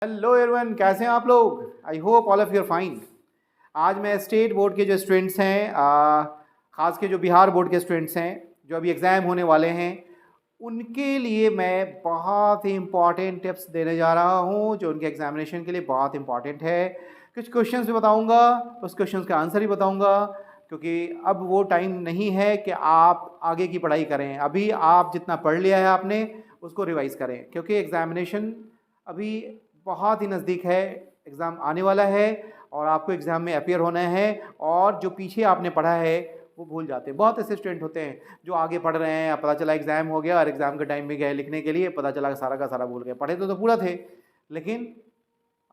Hello everyone, कैसे हैं आप लोग? I hope all of your fine. आज मैं स्टेट बोर्ड के जो स्टूडेंट्स हैं, ख़ास के जो बिहार बोर्ड के स्टूडेंट्स हैं जो अभी एग्ज़ाम होने वाले हैं, उनके लिए मैं बहुत ही इम्पॉर्टेंट टिप्स देने जा रहा हूं जो उनके एग्जामिनेशन के लिए बहुत इंपॉर्टेंट है। कुछ क्वेश्चंस भी बताऊंगा, उस क्वेश्चंस का आंसर भी बताऊंगा, क्योंकि अब वो टाइम नहीं है कि आप आगे की पढ़ाई करें। अभी आप जितना पढ़ लिया है आपने, उसको रिवाइज़ करें, क्योंकि एग्ज़ामिनेशन अभी बहुत ही नज़दीक है। एग्ज़ाम आने वाला है और आपको एग्ज़ाम में अपीयर होना है, और जो पीछे आपने पढ़ा है वो भूल जाते हैं। बहुत ऐसे स्टूडेंट होते हैं जो आगे पढ़ रहे हैं, पता चला एग्ज़ाम हो गया और एग्ज़ाम के टाइम में गए लिखने के लिए, पता चला सारा का सारा भूल गए। पढ़े तो पूरा थे, लेकिन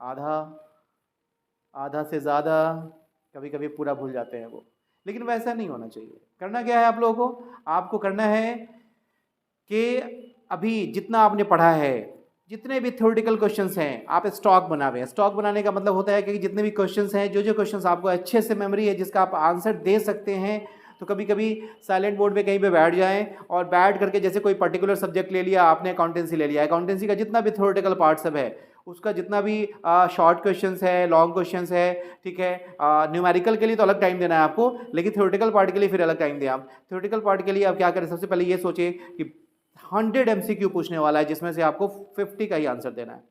आधा आधा से ज़्यादा, कभी कभी पूरा भूल जाते हैं वो। लेकिन वैसा नहीं होना चाहिए। करना क्या है आप लोगों को? आपको करना है कि अभी जितना आपने पढ़ा है, जितने भी थ्योरेटिकल क्वेश्चंस हैं, आप स्टॉक बनावे। स्टॉक बनाने का मतलब होता है कि जितने भी क्वेश्चंस हैं, जो क्वेश्चंस आपको अच्छे से मेमोरी है, जिसका आप आंसर दे सकते हैं, तो कभी कभी साइलेंट मोड में कहीं पे बैठ जाएं और बैठ करके, जैसे कोई पर्टिकुलर सब्जेक्ट ले लिया आपने, अकाउंटेंसी ले लिया, अकाउंटेंसी का जितना भी थ्योरेटिकल पार्ट सब है, उसका जितना भी शॉर्ट क्वेश्चंस है, लॉन्ग क्वेश्चंस है, ठीक है। न्यूमेरिकल के लिए तो अलग टाइम देना है आपको, लेकिन थ्योरेटिकल पार्ट के लिए फिर अलग टाइम दें आप। थ्योरेटिकल पार्ट के लिए आप क्या करें? सबसे पहले ये सोचें कि 100 MCQ पूछने वाला है, जिसमें से आपको 50 का ही आंसर देना है।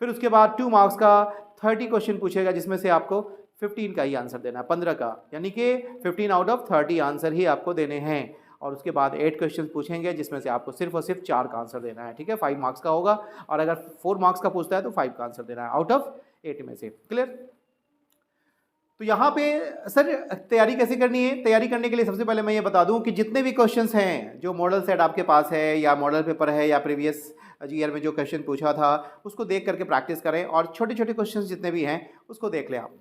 फिर उसके बाद 2 मार्क्स का 30 क्वेश्चन पूछेगा, जिसमें से आपको 15 का ही आंसर देना है, 15 का, यानी कि 15 आउट ऑफ 30 आंसर ही आपको देने हैं। और उसके बाद 8 क्वेश्चन पूछेंगे, जिसमें से आपको सिर्फ और सिर्फ 4 का आंसर देना है, ठीक है। 5 मार्क्स का होगा, और अगर 4 मार्क्स का पूछता है तो 5 का आंसर देना है आउट ऑफ 8 में से। क्लियर? तो यहाँ पे सर तैयारी कैसे करनी है? तैयारी करने के लिए सबसे पहले मैं ये बता दूं कि जितने भी क्वेश्चंस हैं, जो मॉडल सेट आपके पास है या मॉडल पेपर है या प्रीवियस ईयर में जो क्वेश्चन पूछा था, उसको देख करके प्रैक्टिस करें, और छोटे छोटे क्वेश्चंस जितने भी हैं उसको देख लें आप।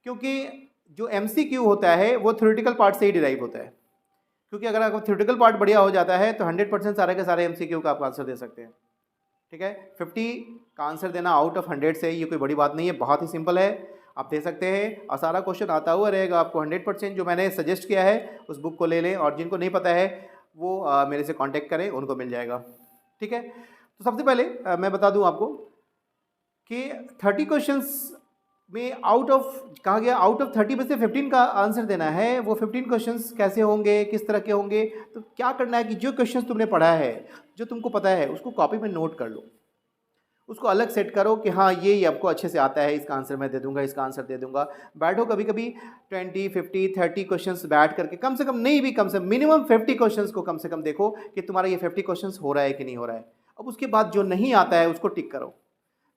क्योंकि जो MCQ होता है वो थ्योरेटिकल पार्ट से ही डिराइव होता है। क्योंकि अगर आपका थ्योरेटिकल पार्ट बढ़िया हो जाता है तो 100% सारे के सारे MCQ का आप आंसर दे सकते हैं, ठीक है। 50 का आंसर देना आउट ऑफ 100 से, ये कोई बड़ी बात नहीं है, बहुत ही सिंपल है, आप दे सकते हैं। और सारा क्वेश्चन आता हुआ रहेगा आपको 100%। जो मैंने सजेस्ट किया है उस बुक को ले लें, और जिनको नहीं पता है वो मेरे से कांटेक्ट करें, उनको मिल जाएगा, ठीक है। तो सबसे पहले मैं बता दूं आपको कि 30 क्वेश्चंस में आउट ऑफ, कहा गया आउट ऑफ 30 में से 15 का आंसर देना है। वो 15 क्वेश्चंस कैसे होंगे, किस तरह के होंगे? तो क्या करना है कि जो क्वेश्चंस तुमने पढ़ा है, जो तुमको पता है, उसको कॉपी में नोट कर लो, उसको अलग सेट करो कि हाँ ये आपको अच्छे से आता है, इसका आंसर मैं दे दूंगा, इसका आंसर दे दूंगा। बैठो, कभी कभी 20, 50, 30 क्वेश्चंस बैठ करके, कम से कम नहीं भी, कम से मिनिमम 50 क्वेश्चंस को कम से कम देखो कि तुम्हारा ये 50 क्वेश्चंस हो रहा है कि नहीं हो रहा है। अब उसके बाद जो नहीं आता है उसको टिक करो,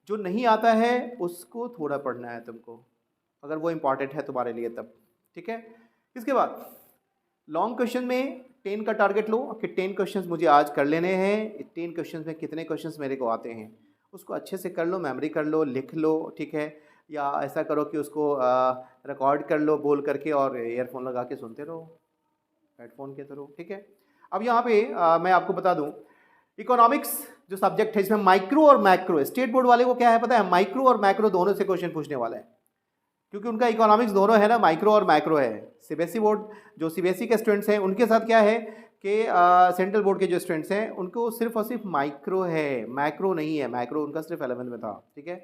जो नहीं आता है उसको थोड़ा पढ़ना है तुमको, अगर वो इंपॉर्टेंट है तुम्हारे लिए तब, ठीक है। इसके बाद लॉन्ग क्वेश्चन में 10 का टारगेट लो कि 10 क्वेश्चंस मुझे आज कर लेने हैं। 10 क्वेश्चंस में कितने क्वेश्चंस मेरे को आते हैं उसको अच्छे से कर लो, मेमोरी कर लो, लिख लो, ठीक है। या ऐसा करो कि उसको रिकॉर्ड कर लो बोल करके, और ईयरफोन लगा के सुनते रहो हेडफोन के थ्रू, ठीक है। अब यहाँ पे मैं आपको बता दूँ, इकोनॉमिक्स जो सब्जेक्ट है, इसमें माइक्रो और मैक्रो, स्टेट बोर्ड वाले को क्या है पता है? माइक्रो और मैक्रो दोनों से क्वेश्चन पूछने वाला है, क्योंकि उनका इकोनॉमिक्स दोनों है ना, माइक्रो और मैक्रो है। CBSE बोर्ड, जो CBSE के स्टूडेंट्स हैं उनके साथ क्या है कि सेंट्रल बोर्ड के जो स्टूडेंट्स हैं उनको सिर्फ और सिर्फ माइक्रो है, मैक्रो नहीं है। मैक्रो उनका सिर्फ 11th में था, ठीक है।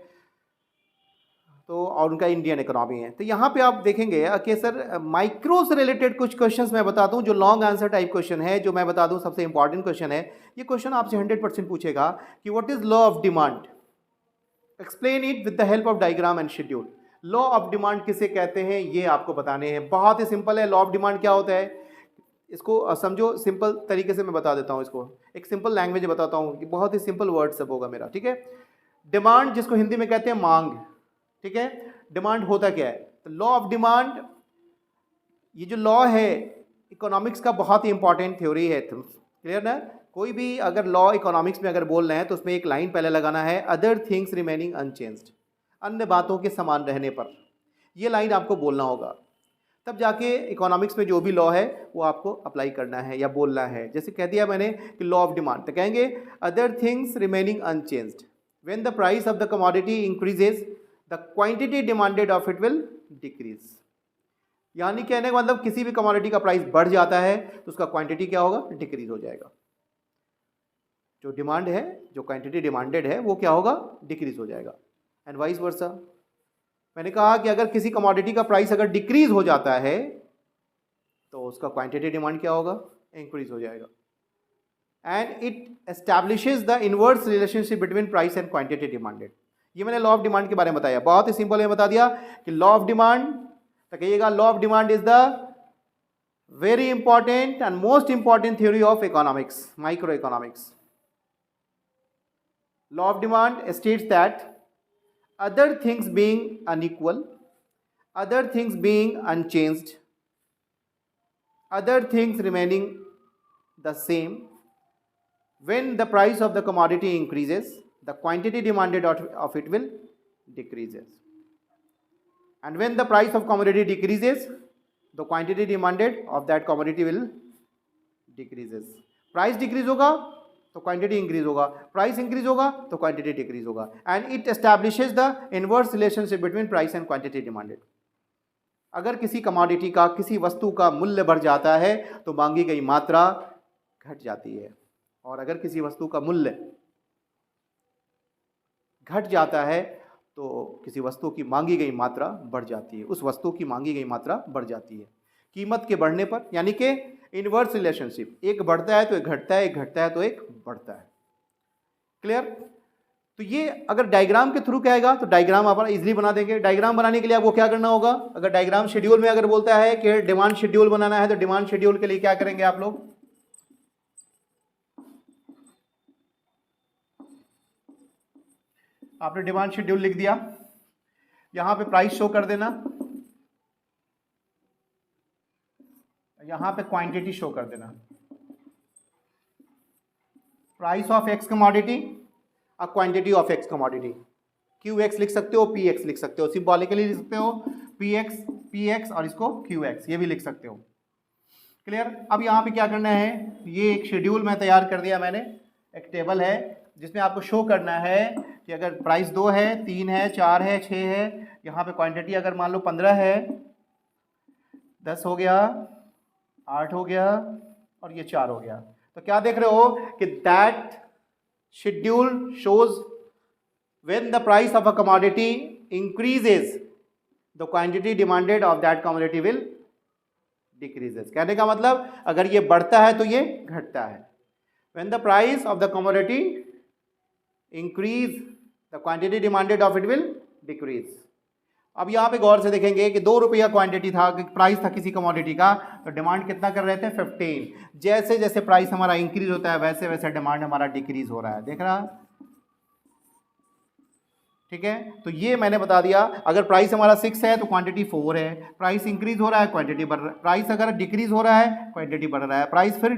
तो और उनका इंडियन इकोनॉमी है। तो यहाँ पे आप देखेंगे कि सर माइक्रो से रिलेटेड कुछ क्वेश्चंस मैं बताता हूँ, जो लॉन्ग आंसर टाइप क्वेश्चन है, जो मैं बता दूँ सबसे इंपॉर्टेंट क्वेश्चन है। ये क्वेश्चन आपसे 100% पूछेगा कि what is law of demand, explain it with the help of diagram and schedule. Law of demand किसे कहते हैं ये आपको बताने हैं। बहुत ही सिंपल है, लॉ ऑफ डिमांड क्या होता है इसको समझो। सिंपल तरीके से मैं बता देता हूँ इसको, एक सिंपल लैंग्वेज में बताता हूँ कि बहुत ही सिंपल वर्ड सब होगा मेरा, ठीक है। डिमांड जिसको हिंदी में कहते हैं मांग, ठीक है। डिमांड होता क्या है? तो लॉ ऑफ डिमांड, ये जो लॉ है इकोनॉमिक्स का बहुत ही इंपॉर्टेंट थ्योरी है, तुम क्लियर ना? कोई भी अगर लॉ इकोनॉमिक्स में अगर बोल रहे हैं तो उसमें एक लाइन पहले लगाना है, अदर थिंग्स रिमेनिंग अनचेंज्ड, अन्य बातों के समान रहने पर, ये लाइन आपको बोलना होगा। तब जाके इकोनॉमिक्स में जो भी लॉ है वो आपको अप्लाई करना है या बोलना है। जैसे कह दिया मैंने कि लॉ ऑफ डिमांड, तो कहेंगे other things remaining unchanged, when the price of the commodity increases the quantity demanded of it will decrease. यानी कहने का मतलब किसी भी कमोडिटी का प्राइस बढ़ जाता है तो उसका क्वांटिटी क्या होगा? डिक्रीज हो जाएगा। जो डिमांड है, जो क्वांटिटी डिमांडेड है वो क्या होगा, डिक्रीज हो जाएगा। एंड वाइस वर्सा, मैंने कहा कि अगर किसी कमोडिटी का प्राइस अगर डिक्रीज हो जाता है तो उसका क्वांटिटी डिमांड क्या होगा, इंक्रीज हो जाएगा। And it establishes the inverse relationship between price and quantity demanded. ये मैंने लॉ ऑफ डिमांड के बारे में बताया, बहुत ही सिंपल में बता दिया कि लॉ ऑफ डिमांड, तो कहिएगा law of demand is the very important and most important theory of economics, micro economics. Law of demand states that other things being unequal, other things being unchanged, other things remaining the same, when the price of the commodity increases, the quantity demanded of it will decreases, and when the price of commodity decreases, the quantity demanded of that commodity will decreases. Price decrease होगा तो quantity increase होगा, price increase होगा तो quantity decrease होगा। And it establishes the inverse relationship between price and quantity demanded. अगर किसी commodity का, किसी वस्तु का मूल्य बढ़ जाता है तो मांगी गई मात्रा घट जाती है, और अगर किसी वस्तु का मूल्य घट जाता है तो किसी वस्तु की मांगी गई मात्रा बढ़ जाती है, उस वस्तु की मांगी गई मात्रा बढ़ जाती है कीमत के बढ़ने पर। यानी कि इनवर्स रिलेशनशिप, एक बढ़ता है तो एक घटता है, एक घटता है तो एक बढ़ता है। क्लियर? तो ये अगर डायग्राम के थ्रू कहेगा तो डायग्राम आप इजीली बना देंगे। डायग्राम बनाने के लिए आपको क्या करना होगा, अगर डायग्राम शेड्यूल में अगर बोलता है कि डिमांड शेड्यूल बनाना है तो डिमांड शेड्यूल के लिए क्या करेंगे आप लोग, आपने डिमांड शेड्यूल लिख दिया, यहां पे प्राइस शो कर देना, यहां पे क्वांटिटी शो कर देना, प्राइस ऑफ एक्स कमोडिटी और quantity of x commodity. Q x लिख सकते हो, पी एक्स लिख सकते हो, सिंबॉलिकली लिख सकते हो पी एक्स और इसको क्यू एक्स, ये भी लिख सकते हो। क्लियर? अब यहाँ पे क्या करना है, ये एक शेड्यूल मैं तैयार कर दिया मैंने, एक टेबल है जिसमें आपको शो करना है कि अगर प्राइस 2 है, 3 है, 4 है, 6 है, यहाँ पे क्वांटिटी अगर मान लो 15 है, 10 हो गया, 8 हो गया और ये 4 हो गया। तो क्या देख रहे हो कि that schedule shows when the price of a commodity increases the quantity demanded of that commodity will decreases. कहने का मतलब अगर ये बढ़ता है तो ये घटता है। When the price of the commodity increase the quantity demanded of it will decrease. अब यहाँ पे गौर से देखेंगे कि 2 रुपया क्वांटिटी था, प्राइस था किसी कमोडिटी का, तो डिमांड कितना कर रहे थे, 15। जैसे जैसे प्राइस हमारा इंक्रीज होता है वैसे वैसे डिमांड हमारा डिक्रीज हो रहा है, देख रहा, ठीक है। तो ये मैंने बता दिया, अगर प्राइस हमारा 6 है तो क्वांटिटी 4 है, प्राइस इंक्रीज हो रहा है क्वांटिटी बढ़ रहा है, प्राइस अगर डिक्रीज हो रहा है क्वांटिटी बढ़ रहा है, प्राइस फिर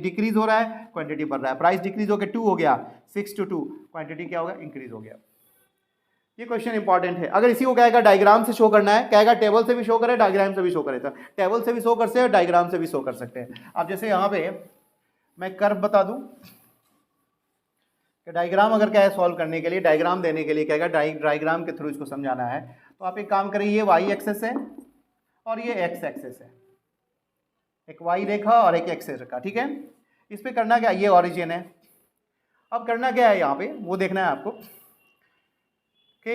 डिक्रीज हो रहा है क्वांटिटी बढ़ रहा है, प्राइस डिक्रीज होकर 2 हो गया, 6 to 2, क्वांटिटी क्या होगा, इंक्रीज हो गया। ये क्वेश्चन इंपॉर्टेंट है। अगर इसी को कहेगा डायग्राम से शो करना है, कहेगा टेबल से भी शो करे, डायग्राम से भी शो करे, तो टेबल से भी शो कर सकते हैं, डायग्राम से भी शो कर सकते हैं। अब जैसे यहाँ पे मैं कर्व बता दूं कि डायग्राम अगर क्या है सॉल्व करने के लिए, डायग्राम देने के लिए कहेगा डायग्राम के थ्रू इसको समझाना है, तो आप एक काम करिए, ये वाई एक्सेस है और ये एक्स एक्सेस है, एक वाई रेखा और एक एक्स रेखा, ठीक है। इस पे करना क्या, ये ओरिजिन है। अब करना क्या है यहाँ पे, वो देखना है आपको कि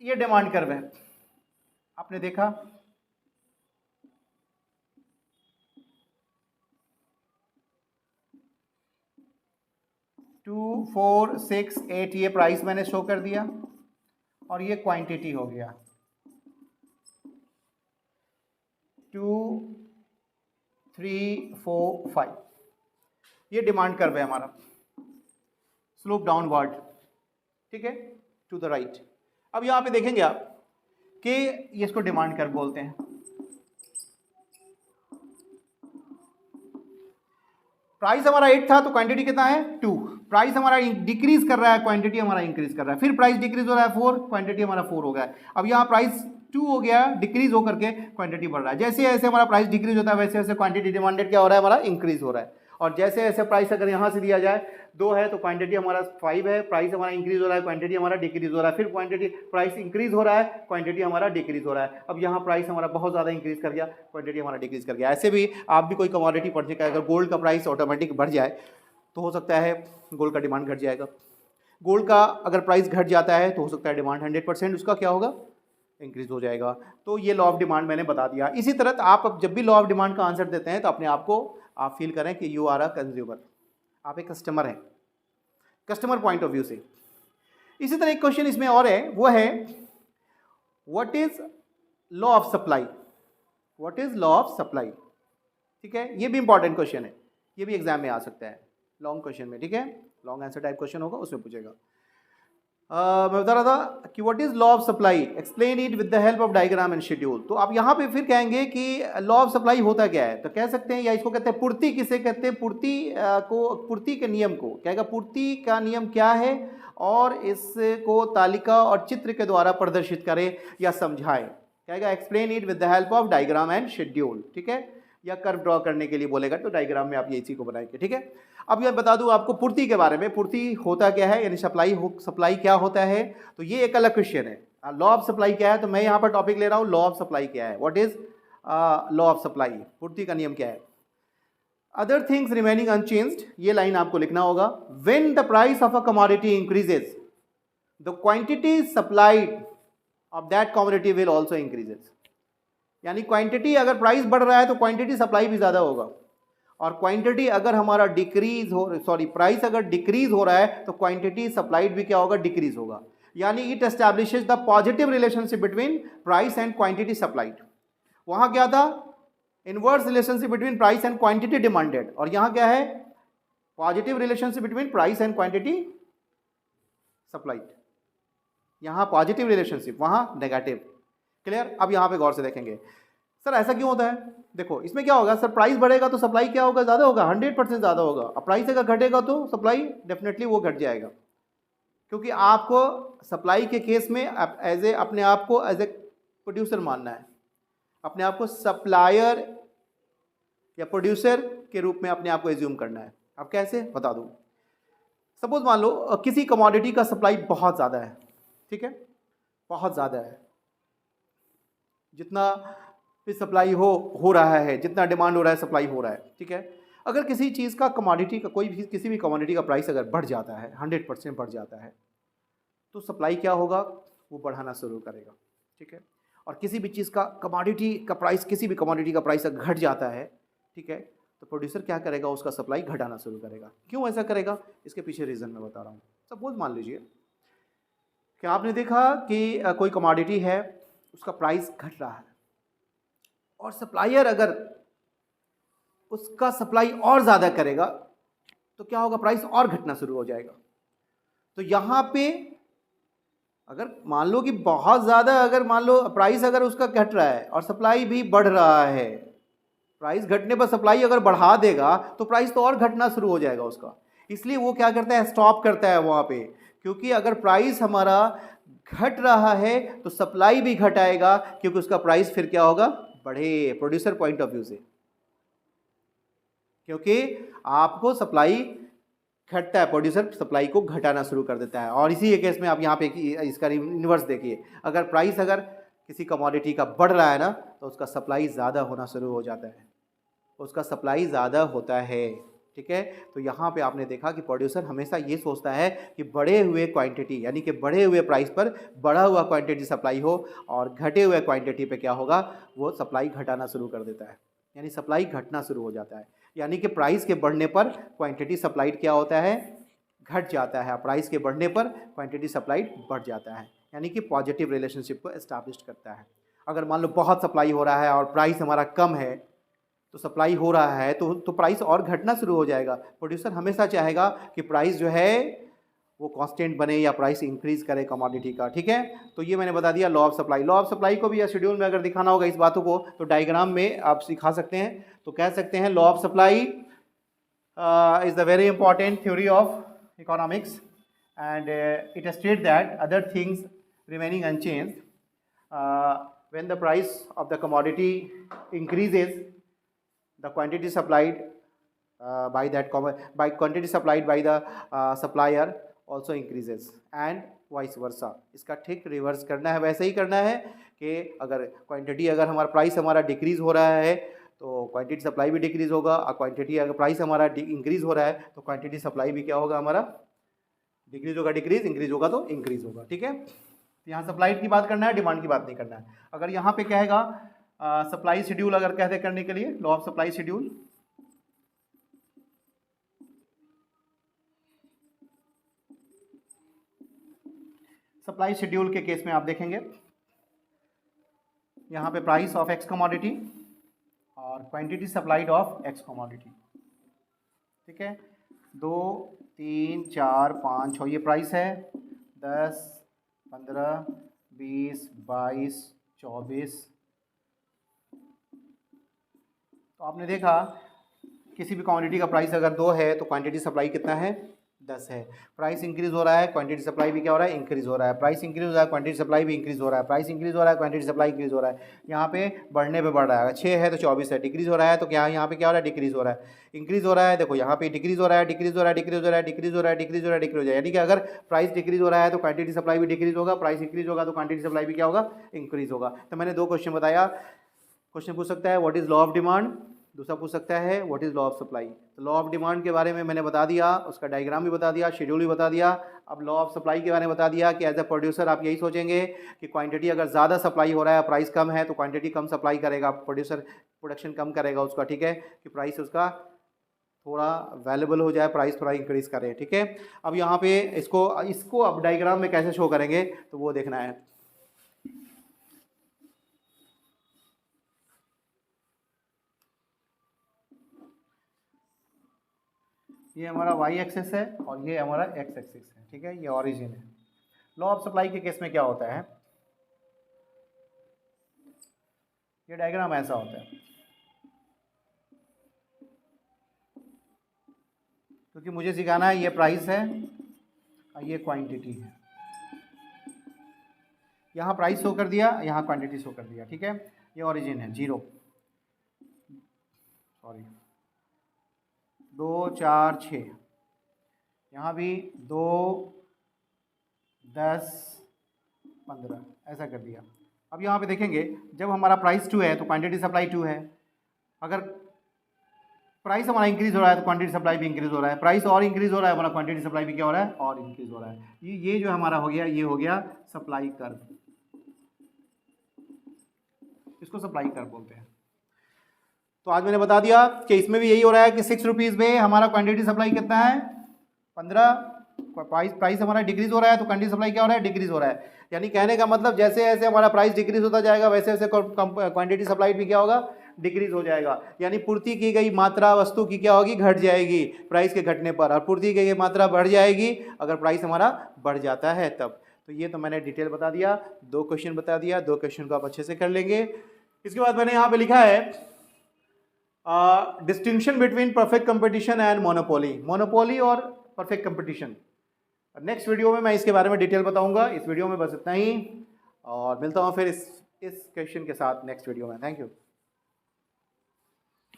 ये डिमांड कर्व है, आपने देखा, टू 4 6 8 ये प्राइस मैंने शो कर दिया और ये क्वांटिटी हो गया, 2 3 4 5, ये डिमांड कर्व है हमारा, स्लोप डाउनवर्ड, ठीक है, टू द राइट। अब यहां पे देखेंगे आप कि ये इसको डिमांड कर्व बोलते हैं। प्राइस हमारा 8 था तो क्वांटिटी कितना है, 2, प्राइस हमारा डिक्रीज कर रहा है, क्वांटिटी हमारा इंक्रीज कर रहा है, फिर प्राइस डिक्रीज हो रहा है 4, क्वांटिटी हमारा 4 हो गया है। अब यहाँ प्राइस 2 हो गया, डिक्रीज होकर के क्वांटिटी बढ़ रहा है, जैसे जैसे हमारा प्राइस डिक्रीज होता है वैसे वैसे क्वांटिटी डिमांडेड क्या हो रहा है, हमारा इंक्रीज हो रहा है। और जैसे जैसे प्राइस अगर यहाँ से दिया जाए 2 है तो क्वांटिटी हमारा 5 है, प्राइस हमारा इंक्रीज हो रहा है, क्वांटिटी हमारा डिक्रीज हो रहा है, फिर क्वांटिटी प्राइस इंक्रीज हो रहा है, क्वांटिटी हमारा डिक्रीज हो रहा है। अब यहाँ प्राइस हमारा बहुत ज़्यादा इंक्रीज कर गया, क्वांटिटी हमारा डिक्रीज कर गया। ऐसे भी आप भी कोई कमोडिटी पढ़ने का, अगर गोल्ड का प्राइस ऑटोमेटिक बढ़ जाए तो हो सकता है गोल्ड का डिमांड घट जाएगा। गोल्ड का अगर प्राइस घट जाता है तो हो सकता है डिमांड 100% उसका क्या होगा, इंक्रीज हो जाएगा। तो ये लॉ ऑफ डिमांड मैंने बता दिया। इसी तरह आप अब जब भी लॉ ऑफ डिमांड का आंसर देते हैं तो अपने आप को आप फील करें कि यू आर अ कंज्यूमर, आप एक कस्टमर हैं, कस्टमर पॉइंट ऑफ व्यू से। इसी तरह एक क्वेश्चन इसमें और है, वो है what is law of supply, what is law of supply. ठीक है, ये भी इंपॉर्टेंट क्वेश्चन है, ये भी एग्जाम में आ सकता है लॉन्ग क्वेश्चन में। ठीक है, लॉन्ग आंसर टाइप क्वेश्चन होगा, उसमें पूछेगा। मैं बता रहा था कि what is law of supply, explain it with the help of diagram and schedule. तो आप यहाँ पे फिर कहेंगे कि लॉ ऑफ सप्लाई होता क्या है, तो कह सकते हैं, या इसको कहते हैं पूर्ति। किसे कहते हैं, पूर्ति को, पूर्ति के नियम को कहेगा, पूर्ति का नियम क्या है, और इसको तालिका और चित्र के द्वारा प्रदर्शित करें या समझाएं। कहेगा explain it with the help of diagram and schedule. ठीक है, या कर्व ड्रॉ करने के लिए बोलेगा तो डायग्राम में आप ये इसी को बनाएंगे। ठीक है, अब ये बता दूं आपको पूर्ति के बारे में, पूर्ति होता क्या है, यानी सप्लाई क्या होता है, तो ये एक अलग क्वेश्चन है। लॉ ऑफ सप्लाई क्या है, तो मैं यहाँ पर टॉपिक ले रहा हूँ लॉ ऑफ सप्लाई क्या है, what is law of supply, पूर्ति का नियम क्या है। अदर थिंग्स रिमेनिंग अनचेंज्ड, ये लाइन आपको लिखना होगा। When the price of a commodity increases the quantity supplied of that commodity will also increases. यानी क्वांटिटी अगर प्राइस बढ़ रहा है तो क्वांटिटी सप्लाई भी ज़्यादा होगा, और क्वांटिटी अगर हमारा डिक्रीज हो, सॉरी प्राइस अगर डिक्रीज हो रहा है तो क्वांटिटी सप्लाइड भी क्या होगा, डिक्रीज होगा। यानी it establishes the positive relationship between price and quantity supplied. वहाँ क्या था, inverse relationship between price and quantity demanded, और यहाँ क्या है, positive relationship between price and quantity supplied. यहाँ पॉजिटिव रिलेशनशिप, वहाँ नेगेटिव। क्लियर। अब यहाँ पे गौर से देखेंगे, सर ऐसा क्यों होता है। देखो इसमें क्या होगा, सर प्राइस बढ़ेगा तो सप्लाई क्या होगा, ज़्यादा होगा, 100% ज़्यादा होगा। अब प्राइस अगर घटेगा तो सप्लाई डेफिनेटली वो घट जाएगा, क्योंकि आपको सप्लाई के केस में एज ए अपने आप को एज ए प्रोड्यूसर मानना है, अपने आप को सप्लायर या प्रोड्यूसर के रूप में अपने आप को एज्यूम करना है। अब कैसे बता दूँ, सपोज मान लो किसी कमोडिटी का सप्लाई बहुत ज़्यादा है, ठीक है, बहुत ज़्यादा है, जितना भी सप्लाई हो रहा है, जितना डिमांड हो रहा है सप्लाई हो रहा है। ठीक है, अगर किसी चीज़ का कमोडिटी का कोई भी किसी भी कमोडिटी का प्राइस अगर बढ़ जाता है, 100% बढ़ जाता है, तो सप्लाई क्या होगा, वो बढ़ाना शुरू करेगा। ठीक है, और किसी भी चीज़ का कमोडिटी का प्राइस, किसी भी कमोडिटी का प्राइस अगर घट जाता है, ठीक है, तो प्रोड्यूसर क्या करेगा, उसका सप्लाई घटाना शुरू करेगा। क्यों ऐसा करेगा, इसके पीछे रीज़न मैं बता रहा हूँ। सपोज मान लीजिए कि आपने देखा कि कोई कमोडिटी है, उसका प्राइस घट रहा है, और सप्लायर अगर उसका सप्लाई और ज़्यादा करेगा तो क्या होगा, प्राइस और घटना शुरू हो जाएगा। तो यहाँ पे अगर मान लो कि बहुत ज़्यादा, अगर मान लो प्राइस अगर उसका घट रहा है और सप्लाई भी बढ़ रहा है, प्राइस घटने पर सप्लाई अगर बढ़ा देगा तो प्राइस तो और घटना शुरू हो जाएगा उसका। इसलिए वो क्या करता है, स्टॉप करता है वहाँ पे, क्योंकि अगर प्राइस हमारा घट रहा है तो सप्लाई भी घटाएगा, क्योंकि उसका प्राइस फिर क्या होगा, बढ़े, प्रोड्यूसर पॉइंट ऑफ व्यू से, क्योंकि आपको सप्लाई घटता है, प्रोड्यूसर सप्लाई को घटाना शुरू कर देता है। और इसी केस में आप यहाँ पे इसका इन्वर्स देखिए, अगर प्राइस अगर किसी कमोडिटी का बढ़ रहा है ना, तो उसका सप्लाई ज़्यादा होना शुरू हो जाता है, उसका सप्लाई ज़्यादा होता है। ठीक है, तो यहाँ पे आपने देखा कि प्रोड्यूसर हमेशा ये सोचता है कि बढ़े हुए क्वांटिटी, यानी कि बढ़े हुए प्राइस पर बढ़ा हुआ क्वांटिटी सप्लाई हो, और घटे हुए क्वांटिटी पे क्या होगा, वो सप्लाई घटाना शुरू कर देता है, यानी सप्लाई घटना शुरू हो जाता है। यानी कि प्राइस के बढ़ने पर क्वांटिटी सप्लाइड क्या होता है, घट जाता है, प्राइस के बढ़ने पर क्वांटिटी सप्लाइड बढ़ जाता है, यानी कि पॉजिटिव रिलेशनशिप को एस्टैब्लिश करता है। अगर मान लो बहुत सप्लाई हो रहा है और प्राइस हमारा कम है, तो सप्लाई हो रहा है तो प्राइस और घटना शुरू हो जाएगा। प्रोड्यूसर हमेशा चाहेगा कि प्राइस जो है वो कांस्टेंट बने या प्राइस इंक्रीज करे कमोडिटी का। ठीक है, तो ये मैंने बता दिया law of supply. Law of supply को भी या शेड्यूल में अगर दिखाना होगा इस बातों को, तो डायग्राम में आप सिखा सकते हैं। तो कह सकते हैं law of supply is the very important theory of economics, and it state that other things remaining unchanged, when the price of the commodity increases, the quantity supplied by that by quantity supplied by the supplier also increases and vice versa. इसका ठीक reverse करना है, वैसे ही करना है कि अगर quantity, अगर हमारा प्राइस हमारा डिक्रीज़ हो रहा है तो क्वांटिटी सप्लाई भी डिक्रीज़ होगा, और क्वांटिटी अगर प्राइस हमारा इंक्रीज़ हो रहा है तो क्वांटिटी सप्लाई भी क्या होगा, हमारा डिक्रीज़ होगा, डिक्रीज़, इंक्रीज़ होगा तो इंक्रीज़ होगा। ठीक है, तो यहाँ सप्लाई की बात करना है, डिमांड की बात नहीं करना है। अगर यहाँ पे कहेगा सप्लाई शेड्यूल, अगर कहते करने के लिए law of supply schedule, supply schedule के केस में आप देखेंगे यहाँ पे प्राइस ऑफ एक्स कमोडिटी और quantity supplied of x commodity. ठीक है, 2 3 4 5 6 ये प्राइस है, 10 15 20 22 24। तो आपने देखा किसी भी क्वांटिटी का प्राइस अगर 2 है तो क्वांटिटी सप्लाई कितना है, 10 है। प्राइस इंक्रीज हो रहा है, क्वांटिटी सप्लाई भी क्या हो रहा है, इंक्रीज हो रहा है। प्राइस इंक्रीज हो रहा है, क्वांटिटी सप्लाई भी इंक्रीज हो रहा है। प्राइस इंक्रीज हो रहा है, क्वांटिटी सप्लाई इंक्रीज हो रहा है। यहाँ पे बढ़ने पे बढ़ रहा है, 6 है तो 24 है। डिक्रीज हो रहा है तो क्या, यहाँ पे क्या हो रहा है, डिक्रीज हो रहा है। इंक्रीज हो रहा है, देखो यहाँ पे डिक्रीज हो रहा है, डिक्रीज हो रहा है, डिक्रीज हो रहा है, डिक्रीज हो रहा है, डिक्रीज हो रहा है, डिक्रीज हो रहा है। यानी कि अगर प्राइस डिक्रीज हो रहा है तो क्वांटिटी सप्लाई भी डिक्रीज होगा, प्राइस इंक्रीज होगा तो क्वांटिटी सप्लाई भी क्या होगा, इंक्रीज होगा। तो मैंने 2 क्वेश्चन बताया। क्वेश्चन पूछ सकता है what is law of demand, दूसरा पूछ सकता है what is law of supply. तो लॉ ऑफ डिमांड के बारे में मैंने बता दिया, उसका डायग्राम भी बता दिया, शेड्यूल भी बता दिया। अब लॉ ऑफ सप्लाई के बारे में बता दिया कि एज ए प्रोड्यूसर आप यही सोचेंगे कि क्वांटिटी अगर ज़्यादा सप्लाई हो रहा है, प्राइस कम है, तो क्वांटिटी कम सप्लाई करेगा, प्रोड्यूसर प्रोडक्शन कम करेगा उसका। ठीक है, कि प्राइस उसका थोड़ा वैल्यूबल हो जाए, प्राइस थोड़ा इंक्रीज़ करे। ठीक है, अब यहाँ पे इसको अब डायग्राम में कैसे शो करेंगे तो वो देखना है। ये हमारा वाई एक्सिस है और ये हमारा एक्स एक्सिस है। ठीक है, ये ओरिजिन है। लॉ ऑफ सप्लाई के केस में क्या होता है, ये डायग्राम ऐसा होता है, क्योंकि मुझे सिखाना है ये प्राइस है और ये क्वांटिटी है। यहाँ प्राइस शो कर दिया, यहाँ क्वांटिटी शो कर दिया। ठीक है, ये ओरिजिन है 0, सॉरी 2 4 6, यहाँ भी 2 10 15 ऐसा कर दिया। अब यहाँ पे देखेंगे जब हमारा प्राइस 2 है तो क्वांटिटी सप्लाई 2 है। अगर प्राइस हमारा इंक्रीज हो रहा है तो क्वांटिटी सप्लाई भी इंक्रीज हो रहा है। प्राइस और इंक्रीज हो रहा है, हमारा क्वांटिटी सप्लाई भी क्या हो रहा है, और इंक्रीज हो रहा है। ये जो हमारा हो गया, ये हो गया सप्लाई कर्व, इसको सप्लाई कर्व बोलते हैं। तो आज मैंने बता दिया कि इसमें भी यही हो रहा है कि 6 रुपीज़ में हमारा क्वांटिटी सप्लाई कितना है, 15। प्राइस हमारा डिक्रीज हो रहा है तो क्वांटिटी सप्लाई क्या हो रहा है, डिक्रीज हो रहा है। यानी कहने का मतलब जैसे जैसे हमारा प्राइस डिक्रीज होता जाएगा वैसे वैसे क्वांटिटी सप्लाई भी क्या होगा, डिक्रीज हो जाएगा। यानी पूर्ति की गई मात्रा वस्तु की क्या होगी, घट जाएगी प्राइस के घटने पर, और पूर्ति की गई मात्रा बढ़ जाएगी अगर प्राइस हमारा बढ़ जाता है तब। तो ये तो मैंने डिटेल बता दिया, 2 क्वेश्चन बता दिया, 2 क्वेश्चन को आप अच्छे से कर लेंगे। इसके बाद मैंने यहाँ पे लिखा है distinction between perfect competition and monopoly, monopoly और परफेक्ट कंपटीशन। नेक्स्ट वीडियो में मैं इसके बारे में डिटेल बताऊंगा। इस वीडियो में बस इतना ही, और मिलता हूँ फिर इस क्वेश्चन के साथ नेक्स्ट वीडियो में। Thank you.